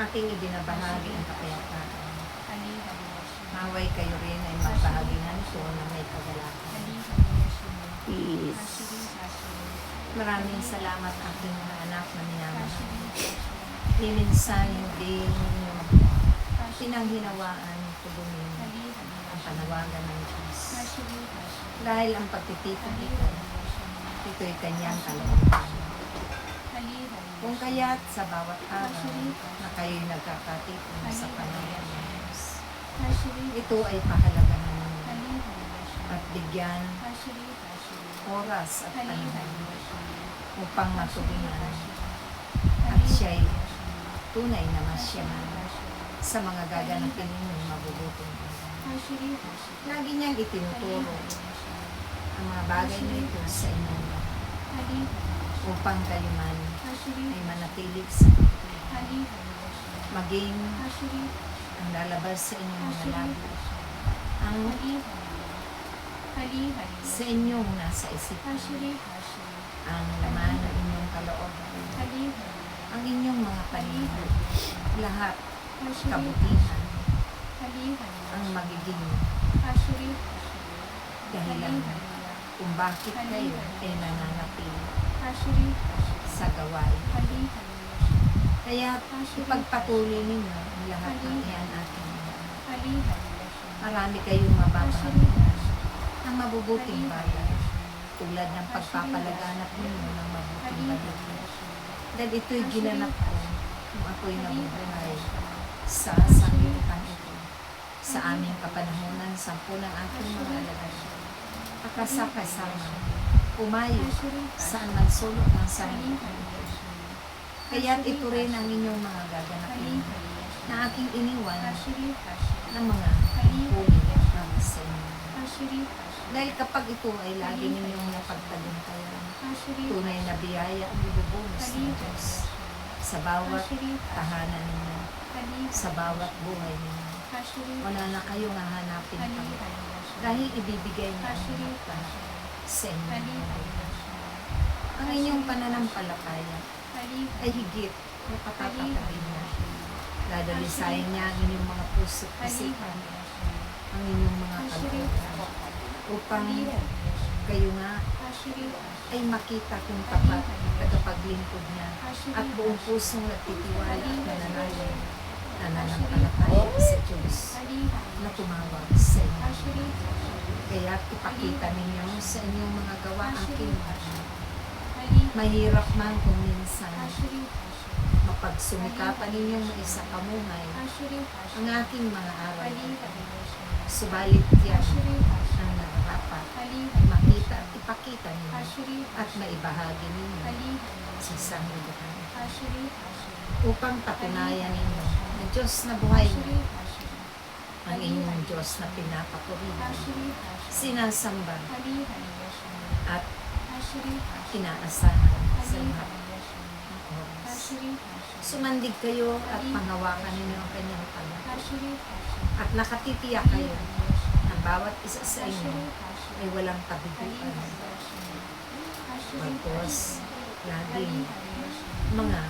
Aking ibinabahagi ang kapayapaan. Maway kayo rin ay magbahaginan ko na may kagalakan. Peace. Maraming salamat aking mga anak na minamahal. Minsan hindi pinanghinawaan tugunin ang panawagan ng Diyos. Dahil ang pagtitipon ito'y kanyang kalooban. Kung kaya't sa bawat araw na kayo'y nagkakatipon sa panawagan ng Diyos, ito ay pahalagahan ninyo at bigyan oras at panahon upang matugunan at siya'y tunay na masyahan sa mga gaganapin ninyong mabubuting. Lagi niyang itinuturo ang mga bagay na ito sa inyo upang kayo man ay manatilig sa maging ang lalabas sa inyong mga labi ang sa inyong nasa isipan ang laman ng inyong kalooban ang inyong mga paningin lahat kabutihan ang magiging dahilan kung bakit kayo ay nananapili sa gawain. Kaya ipagpatuloy ninyo ang lahat ng iyan ating marami kayong mababahaginan ng mabubuting bagay tulad ng pagpapalaganap ninyo ng mabuting bagay. Dahil ito'y ginanap ko kung ako'y nabubuhay sa sanglibutan ito. Sa aming kapanahonan, 10 ng aking mga alagad. Kasama, umayo saan man sulok ng sanglibutan ito. Kaya't ito rin ang inyong mga gaganapin na aking iniwan ng mga huli para sa inyo. Dahil kapag ito ay lagi ninyong napagtagumpayan, tunay na biyaya ang ibubuhos ng Diyos sa bawat tahanan ninyo, sa bawat buhay ninyo. Wala na kayong hahanapin pa dahil ibibigay niya ang lahat sa inyo. Ang inyong pananampalataya ay higit na patatapin niya. Dadalisayin niya ang inyong mga puso't isipan, ang inyong mga kalooban, upang kayo nga ay makita kung tapat tagapaglingkod niya at buong pusong nagtitiwala at nananampalataya sa Diyos na tumawag sa inyo. Kaya ipakita ninyo sa inyong mga gawa aking mahirap man kung minsan mapagsumikapan ninyong maisakamuhay ang aking mga aral. Subalit yan ang nararapat makita at ipakita ninyo at maibahagi ninyo sa sanglibutan upang patunayan ninyo na Diyos na buhay niyo, ang inyong Diyos na pinapapurihan, sinasamba at inaasahan sa lahat ng oras. Sumandig kayo at panghawakan ninyo ang kanyang pala at nakatitiyak kayo na bawat isa sa inyo ay walang kabiguan. Bagkos, laging mga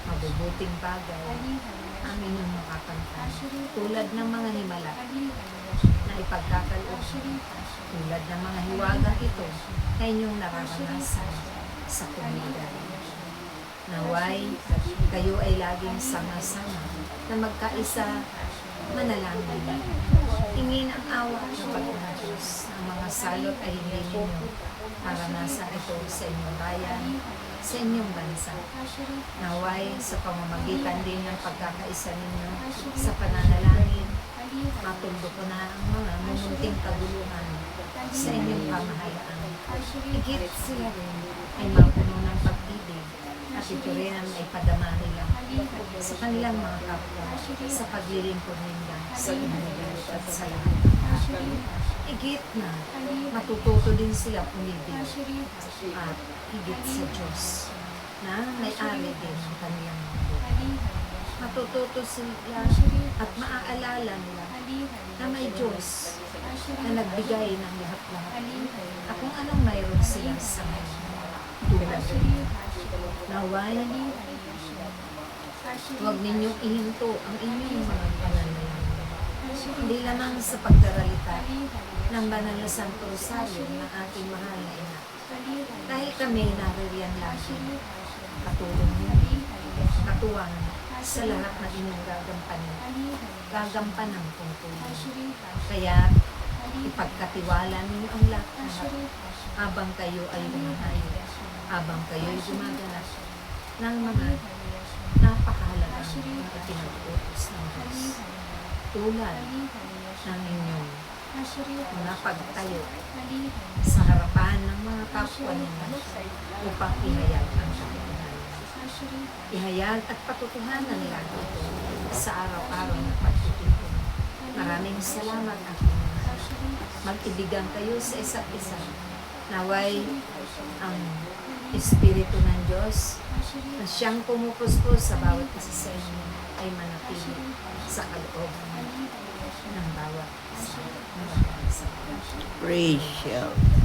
mabubuting bagay ang inyong makakanta tulad ng mga himala na ipagkakaloob tulad ng mga hiwagang ito na inyong nararanasan sa komunidad. Naway, kayo ay laging sama-sama na magkaisa manalangin. Tingin ang awa ng pag-Diyos. Ang mga salot ay hindi ninyo maranasan ito sa inyong bayan, sa inyong bansa. Naway, sa pamamagitan din ng pagkakaisa ninyo sa pananalangin, matundo ko na ang mga mumunting kaguluhan sa inyong pamahalaan. Higit sila rin ay mapuno ng pag-ibig at ito rin ang maipadama nila sa kanilang mga kapwa sa paglilingkod nila sa komunidad at sa lahat. Higit na matututo din sila umibig at higit sa Diyos na may-ari din ng kanilang mundo. matututo sila at maaalala nila na may Diyos na nagbigay ng lahat-lahat. At kung anong mayroon sila sa tulad naway, huwag ninyong ihinto ang inyong mga pananalangin. Hindi lamang sa pagdaralita ng banal na Santo Rosario ng ating mahal na ina. Dahil kami naririyan lagi, katulong niyo, katuwang sa lahat na inyong gagampanan tungkulin. Kaya ipagkatiwala ninyo ang lahat habang kayo ay bumahayo, habang kayo ay gumaganap ng mga napakahalagang mga ipinag-utos ng Diyos. Tulad ng inyong mga pagtayo sa harapan ng mga kapwa ninyo upang ihayag ang katotohanan. Ihayag at patutuhanan lagi ito sa araw-araw na pagtitipon. Maraming salamat aking mahal. Mag-ibigan kayo sa isa't isa. Naway ang Espiritu ng Diyos na siyang pumupuspos sa bawat isa sa inyo ay manatili sa kalooban ng bawat isa. Praise God.